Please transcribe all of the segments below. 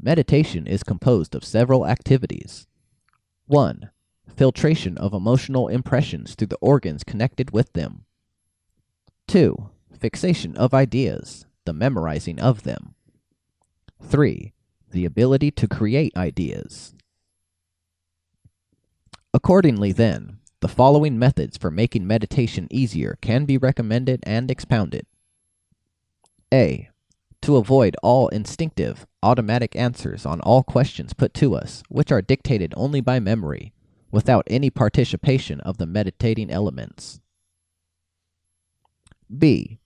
Meditation is composed of several activities. 1. Filtration of emotional impressions through the organs connected with them. 2. Fixation of ideas, the memorizing of them. 3. The ability to create ideas. Accordingly, then, the following methods for making meditation easier can be recommended and expounded. A. To avoid all instinctive, automatic answers on all questions put to us, which are dictated only by memory, without any participation of the meditating elements. B.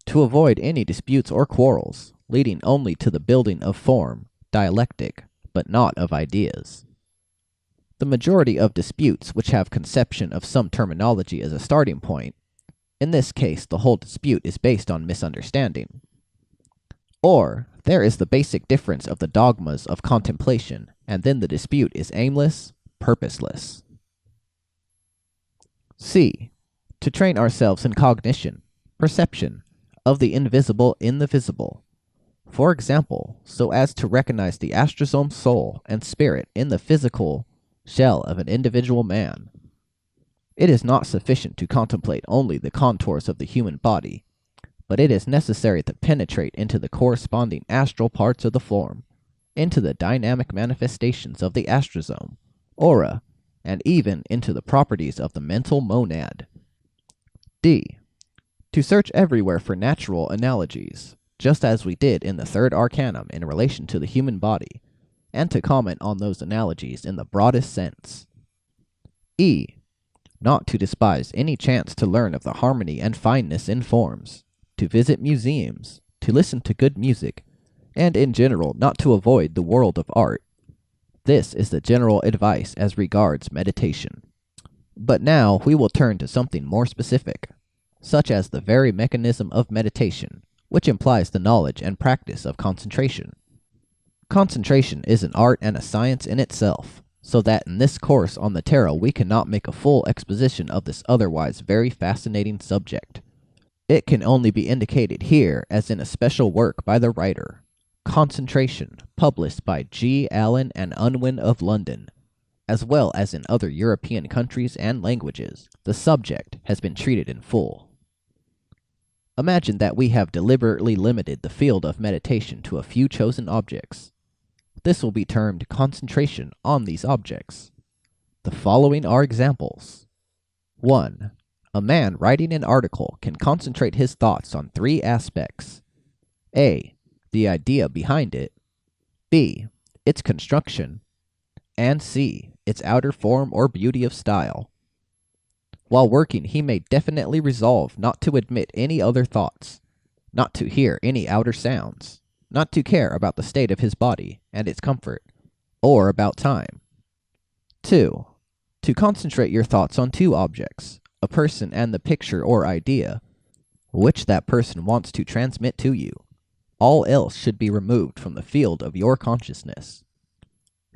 To avoid any disputes or quarrels, leading only to the building of form, dialectic, but not of ideas. The majority of disputes which have conception of some terminology as a starting point, in this case the whole dispute is based on misunderstanding. Or, there is the basic difference of the dogmas of contemplation, and then the dispute is aimless, purposeless. C. To train ourselves in cognition, perception, of the invisible in the visible. For example, so as to recognize the astrosome soul and spirit in the physical shell of an individual man. It is not sufficient to contemplate only the contours of the human body, but it is necessary to penetrate into the corresponding astral parts of the form, into the dynamic manifestations of the astrosome, aura, and even into the properties of the mental monad. D. To search everywhere for natural analogies, just as we did in the third Arcanum in relation to the human body, and to comment on those analogies in the broadest sense. E. Not to despise any chance to learn of the harmony and fineness in forms, to visit museums, to listen to good music, and in general not to avoid the world of art. This is the general advice as regards meditation. But now we will turn to something more specific, such as the very mechanism of meditation, which implies the knowledge and practice of concentration. Concentration is an art and a science in itself, so that in this course on the tarot we cannot make a full exposition of this otherwise very fascinating subject. It can only be indicated here as in a special work by the writer, Concentration, published by G. Allen and Unwin of London, as well as in other European countries and languages. The subject has been treated in full. Imagine that we have deliberately limited the field of meditation to a few chosen objects. This will be termed concentration on these objects. The following are examples. 1. A man writing an article can concentrate his thoughts on 3 aspects. A. The idea behind it. B. Its construction. And C. Its outer form or beauty of style. While working, he may definitely resolve not to admit any other thoughts, not to hear any outer sounds, not to care about the state of his body and its comfort, or about time. 2. To concentrate your thoughts on 2 objects, a person and the picture or idea, which that person wants to transmit to you. All else should be removed from the field of your consciousness.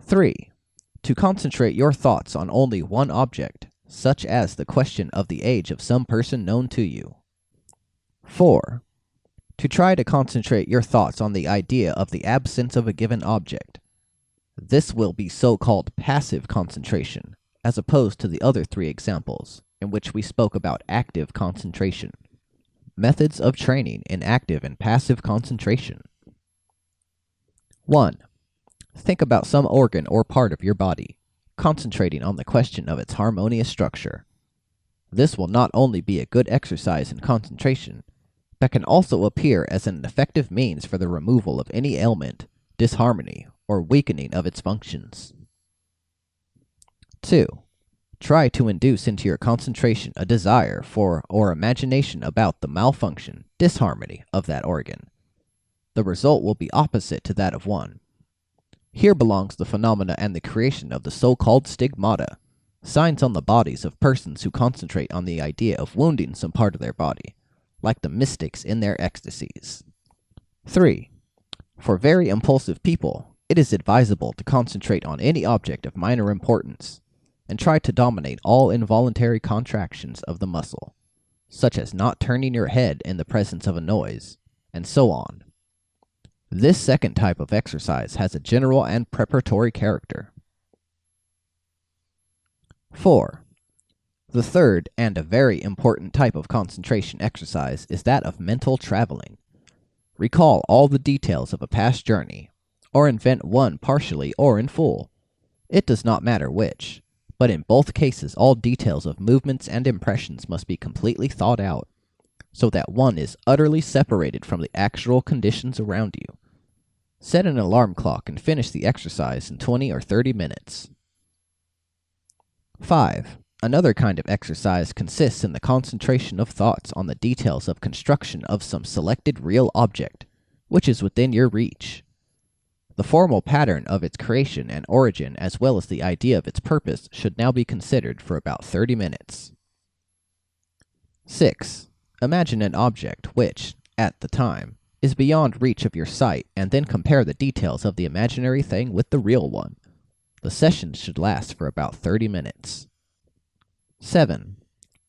3. To concentrate your thoughts on only one object, such as the question of the age of some person known to you. 4. To try to concentrate your thoughts on the idea of the absence of a given object. This will be so-called passive concentration, as opposed to the other 3 examples, in which we spoke about active concentration. Methods of training in active and passive concentration. 1. Think about some organ or part of your body, concentrating on the question of its harmonious structure. This will not only be a good exercise in concentration, but can also appear as an effective means for the removal of any ailment, disharmony, or weakening of its functions. 2. Try to induce into your concentration a desire for or imagination about the malfunction, disharmony of that organ. The result will be opposite to that of one. Here belongs the phenomena and the creation of the so-called stigmata, signs on the bodies of persons who concentrate on the idea of wounding some part of their body, like the mystics in their ecstasies. 3. For very impulsive people, it is advisable to concentrate on any object of minor importance, and try to dominate all involuntary contractions of the muscle, such as not turning your head in the presence of a noise, and so on. This second type of exercise has a general and preparatory character. 4. The third and a very important type of concentration exercise is that of mental traveling. Recall all the details of a past journey, or invent one partially or in full. It does not matter which, but in both cases all details of movements and impressions must be completely thought out, so that one is utterly separated from the actual conditions around you. Set an alarm clock and finish the exercise in 20 or 30 minutes. 5. Another kind of exercise consists in the concentration of thoughts on the details of construction of some selected real object, which is within your reach. The formal pattern of its creation and origin, as well as the idea of its purpose, should now be considered for about 30 minutes. 6. Imagine an object which, at the time, is beyond reach of your sight, and then compare the details of the imaginary thing with the real one. The session should last for about 30 minutes. 7.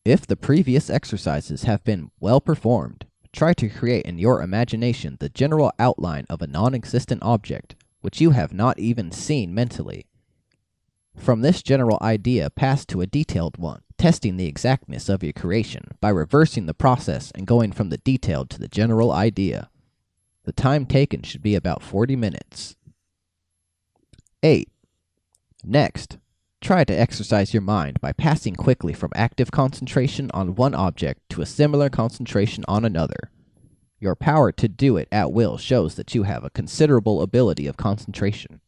If the previous exercises have been well performed, try to create in your imagination the general outline of a non-existent object which you have not even seen mentally. From this general idea, pass to a detailed one, testing the exactness of your creation by reversing the process and going from the detailed to the general idea. The time taken should be about 40 minutes. 8. Next, try to exercise your mind by passing quickly from active concentration on one object to a similar concentration on another. Your power to do it at will shows that you have a considerable ability of concentration.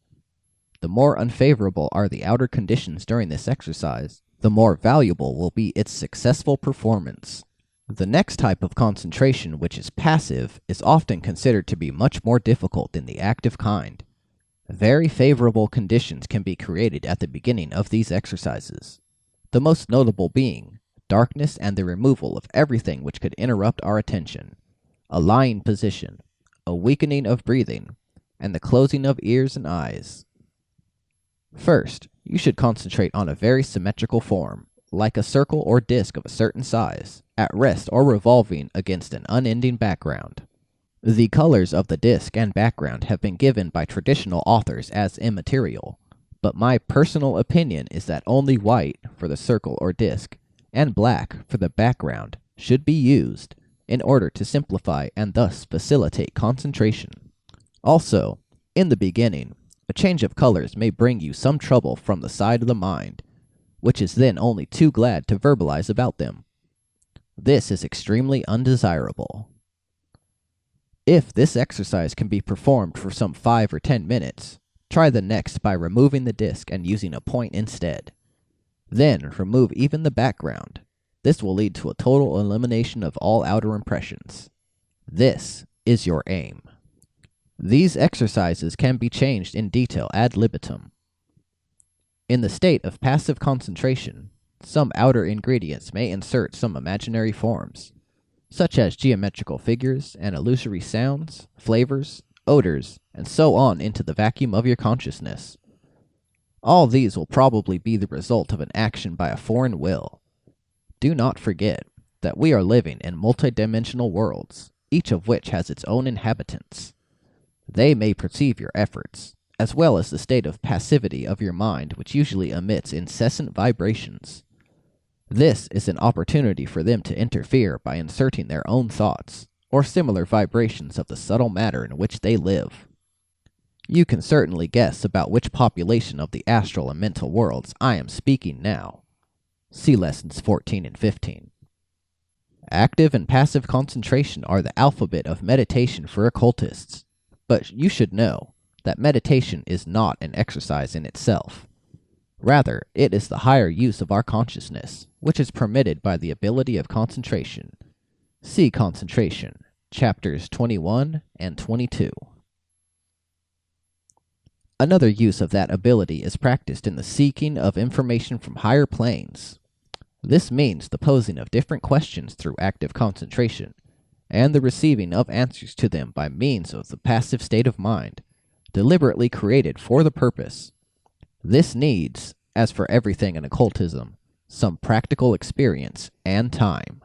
The more unfavorable are the outer conditions during this exercise, the more valuable will be its successful performance. The next type of concentration, which is passive, is often considered to be much more difficult than the active kind. Very favorable conditions can be created at the beginning of these exercises, the most notable being darkness and the removal of everything which could interrupt our attention, a lying position, a weakening of breathing, and the closing of ears and eyes. First, you should concentrate on a very symmetrical form, like a circle or disc of a certain size, at rest or revolving against an unending background. The colors of the disc and background have been given by traditional authors as immaterial, but my personal opinion is that only white for the circle or disc, and black for the background, should be used in order to simplify and thus facilitate concentration. Also, in the beginning, a change of colors may bring you some trouble from the side of the mind, which is then only too glad to verbalize about them. This is extremely undesirable. If this exercise can be performed for some 5 or 10 minutes, try the next by removing the disc and using a point instead. Then remove even the background. This will lead to a total elimination of all outer impressions. This is your aim. These exercises can be changed in detail ad libitum. In the state of passive concentration, some outer ingredients may insert some imaginary forms, such as geometrical figures and illusory sounds, flavors, odors, and so on into the vacuum of your consciousness. All these will probably be the result of an action by a foreign will. Do not forget that we are living in multidimensional worlds, each of which has its own inhabitants. They may perceive your efforts, as well as the state of passivity of your mind, which usually emits incessant vibrations. This is an opportunity for them to interfere by inserting their own thoughts, or similar vibrations of the subtle matter in which they live. You can certainly guess about which population of the astral and mental worlds I am speaking now. See lessons 14 and 15. Active and passive concentration are the alphabet of meditation for occultists, but you should know that meditation is not an exercise in itself. Rather, it is the higher use of our consciousness, which is permitted by the ability of concentration. See Concentration, chapters 21 and 22. Another use of that ability is practiced in the seeking of information from higher planes. This means the posing of different questions through active concentration, and the receiving of answers to them by means of the passive state of mind, deliberately created for the purpose. This needs, as for everything in occultism, some practical experience and time.